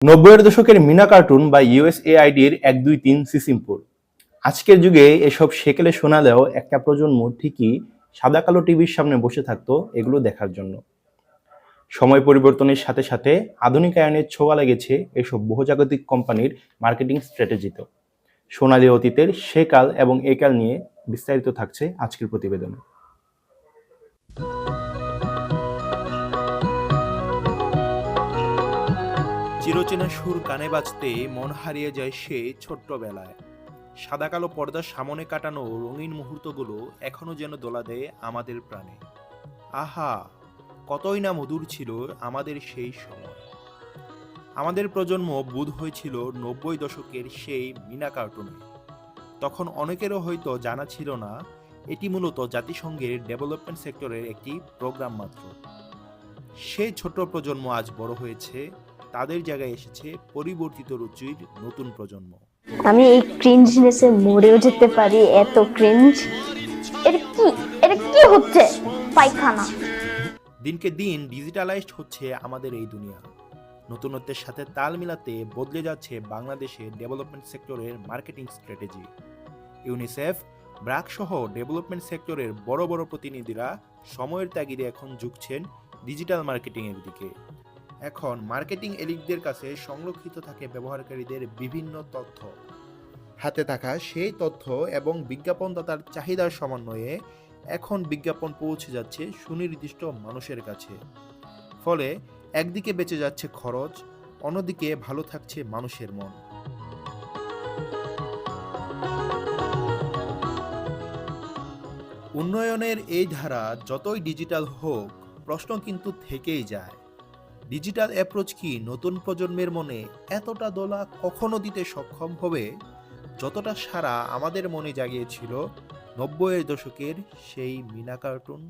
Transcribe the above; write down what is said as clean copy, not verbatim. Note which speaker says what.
Speaker 1: নব্বইয়ের দশকের মিনা কার্টুন বা ইউএসএআইডির 1, 2, 3 সিসিমপুর। আজকের যুগে এসব সেকেলে শোনালেও একটা প্রজন্ম ঠিকই সাদা কালো টিভির সামনে বসে থাকতো এগুলো দেখার জন্য। সময় পরিবর্তনের সাথে সাথে আধুনিকায়নের ছোঁয়া লেগেছে এসব বহুজাগতিক কোম্পানির মার্কেটিং স্ট্র্যাটেজিতে। সোনালী অতীতের সে কাল এবং এ কাল নিয়ে বিস্তারিত থাকছে আজকের প্রতিবেদনে। চিরচেনা সুর কানে বাজতে মন হারিয়ে যায় সে ছোট্টবেলায়। সাদা কালো পর্দার সামনে কাটানো রঙিন মুহূর্তগুলো এখনো যেন দোলা দেয় আমাদের প্রাণে। আহা, কতই না মধুর ছিল আমাদের সেই সময়। আমাদের প্রজন্ম বোধ হয়েছিল 90 দশকের সেই মিনা কার্টুনে। তখন অনেকেরও হয়তো জানা ছিল না এটি মূলত জাতিসংঘের ডেভেলপমেন্ট সেক্টরের একটি প্রোগ্রাম মাত্র। সেই ছোট্ট প্রজন্ম আজ বড় হয়েছে, তাদের জায়গায় এসেছে পরিবর্তিত রুচির নতুন প্রজন্ম।
Speaker 2: আমি এই ক্রিঞ্জনেসে মরেও যেতে পারি, এত ক্রিঞ্জ। এটা কি হচ্ছে? পায়খানা।
Speaker 1: দিনকে দিন ডিজিটালাইজড হচ্ছে আমাদের এই দুনিয়া। নতুনত্বের সাথে তাল মিলাতে বদলে যাচ্ছে বাংলাদেশের ডেভেলপমেন্ট সেক্টরের মার্কেটিং স্ট্র্যাটেজি। ইউনিসেফ, ব্র্যাক সহ ডেভেলপমেন্ট সেক্টরের বড় বড় প্রতিনিধিরা সময়ের তাগিদে এখন ঝুঁকছেন ডিজিটাল মার্কেটিংয়ের দিকে। এখন মার্কেটিং এলিটদের কাছে সংরক্ষিত থাকে ব্যবহারকারীদের বিভিন্ন তথ্য। হাতে থাকা সেই তথ্য এবং বিজ্ঞাপনদাতার চাহিদার সমন্বয়ে এখন বিজ্ঞাপন পৌঁছে যাচ্ছে সুনির্দিষ্ট মানুষের কাছে। ফলে একদিকে বেঁচে যাচ্ছে খরচ, অন্যদিকে ভালো থাকছে মানুষের মন। উন্নয়নের এই ধারা যতই ডিজিটাল হোক, প্রশ্ন কিন্তু থেকেই যায়। ডিজিটাল অ্যাপ্রোচ কি নতুন প্রজন্মের মনে এতটা দোলা কখনো দিতে সক্ষম হবে যতটা সারা আমাদের মনে জাগিয়েছিল 90-এর দশকের সেই মিনা কার্টুন?